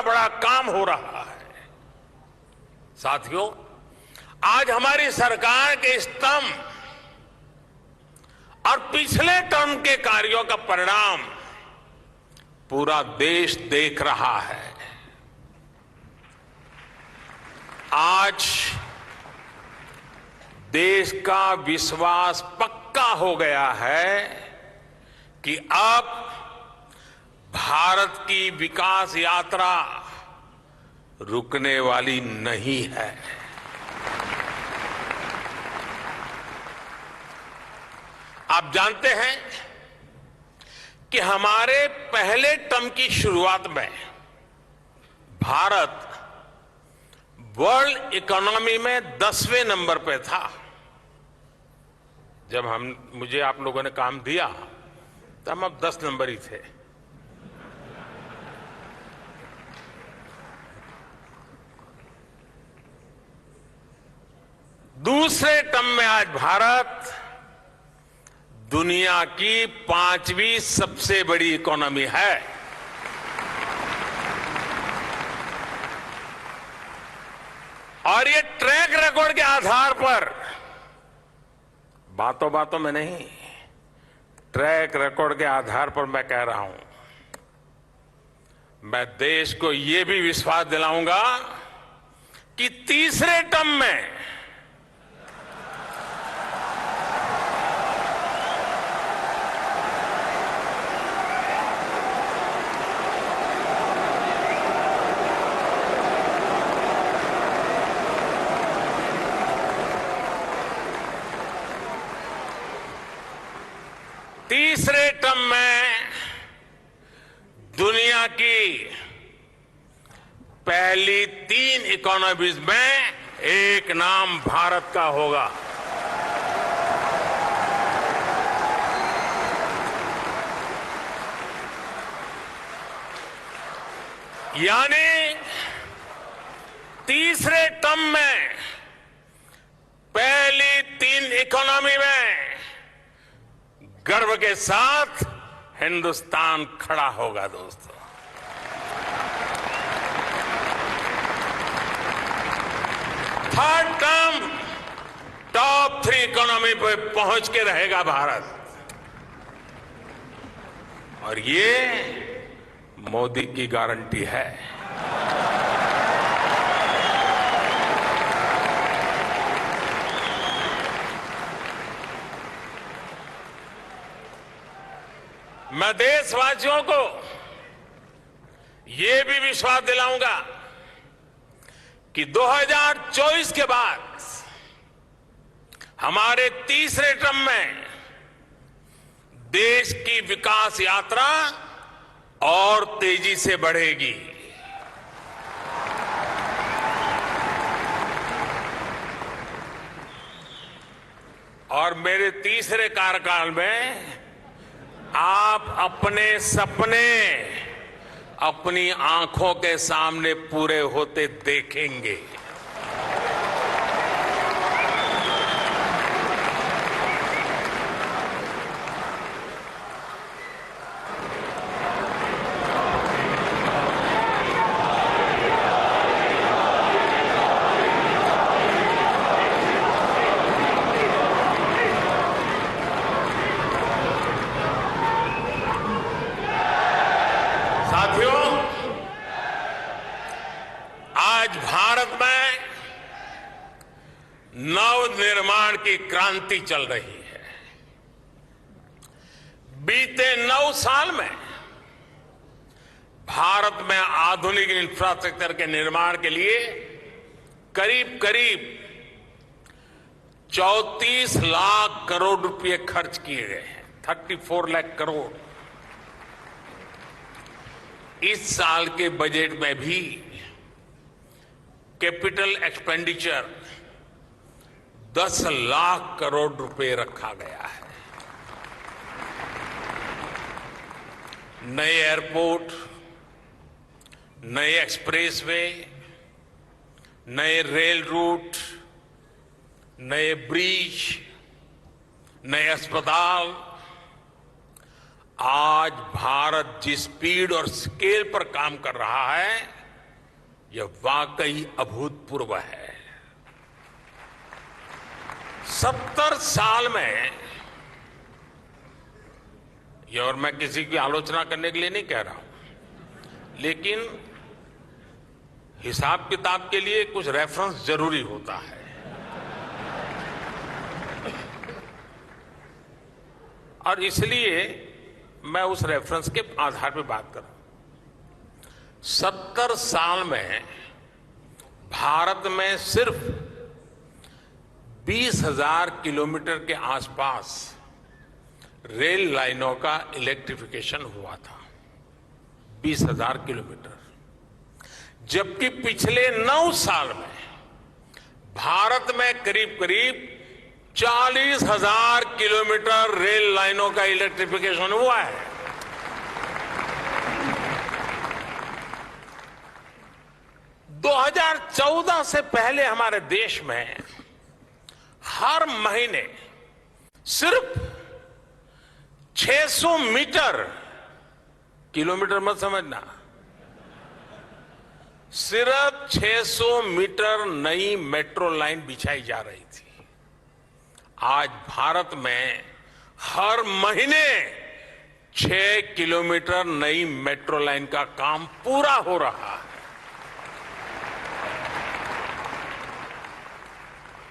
बड़ा काम हो रहा है। साथियों, आज हमारी सरकार के स्तंभ और पिछले टर्म के कार्यों का परिणाम पूरा देश देख रहा है। आज देश का विश्वास पक्का हो गया है कि अब भारत की विकास यात्रा रुकने वाली नहीं है। आप जानते हैं कि हमारे पहले टर्म की शुरुआत में भारत वर्ल्ड इकोनॉमी में 10वें नंबर पे था। जब मुझे आप लोगों ने काम दिया तो हम अब 10 नंबर ही थे। दूसरे टर्म में आज भारत दुनिया की 5वीं सबसे बड़ी इकोनॉमी है। और ये ट्रैक रिकॉर्ड के आधार पर, बातों बातों में नहीं, ट्रैक रिकॉर्ड के आधार पर मैं कह रहा हूं, मैं देश को ये भी विश्वास दिलाऊंगा कि तीसरे टर्म में दुनिया की पहली 3 इकोनॉमीज में एक नाम भारत का होगा। यानी तीसरे टर्म में पहली 3 इकोनॉमी में गर्व के साथ हिंदुस्तान खड़ा होगा। दोस्तों, थर्ड टर्म टॉप 3 इकोनॉमी पे पहुंच के रहेगा भारत, और ये मोदी की गारंटी है। मैं देशवासियों को ये भी विश्वास दिलाऊंगा कि 2024 के बाद हमारे तीसरे टर्म में देश की विकास यात्रा और तेजी से बढ़ेगी। और मेरे तीसरे कार्यकाल में आप अपने सपने अपनी आंखों के सामने पूरे होते देखेंगे। साथियों, आज भारत में नवनिर्माण की क्रांति चल रही है। बीते 9 साल में भारत में आधुनिक इंफ्रास्ट्रक्चर के निर्माण के लिए करीब करीब 34 लाख करोड़ रुपए खर्च किए गए हैं। 34 लाख करोड़। इस साल के बजट में भी कैपिटल एक्सपेंडिचर 10 लाख करोड़ रुपए रखा गया है। नए एयरपोर्ट, नए एक्सप्रेसवे, नए रेल रूट, नए ब्रिज, नए अस्पताल। आज भारत जिस स्पीड और स्केल पर काम कर रहा है, यह वाकई अभूतपूर्व है। 70 साल में, ये और मैं किसी की आलोचना करने के लिए नहीं कह रहा हूं, लेकिन हिसाब किताब के लिए कुछ रेफरेंस जरूरी होता है। और इसलिए मैं उस रेफरेंस के आधार पर बात कर रहा हूं। 70 साल में भारत में सिर्फ 20,000 किलोमीटर के आसपास रेल लाइनों का इलेक्ट्रिफिकेशन हुआ था। 20,000 किलोमीटर, जबकि पिछले 9 साल में भारत में करीब करीब 40,000 किलोमीटर रेल लाइनों का इलेक्ट्रिफिकेशन हुआ है। दो 2014 से पहले हमारे देश में हर महीने सिर्फ 600 मीटर, किलोमीटर मत समझना, सिर्फ 600 मीटर नई मेट्रो लाइन बिछाई जा रही थी। आज भारत में हर महीने 6 किलोमीटर नई मेट्रो लाइन का काम पूरा हो रहा है।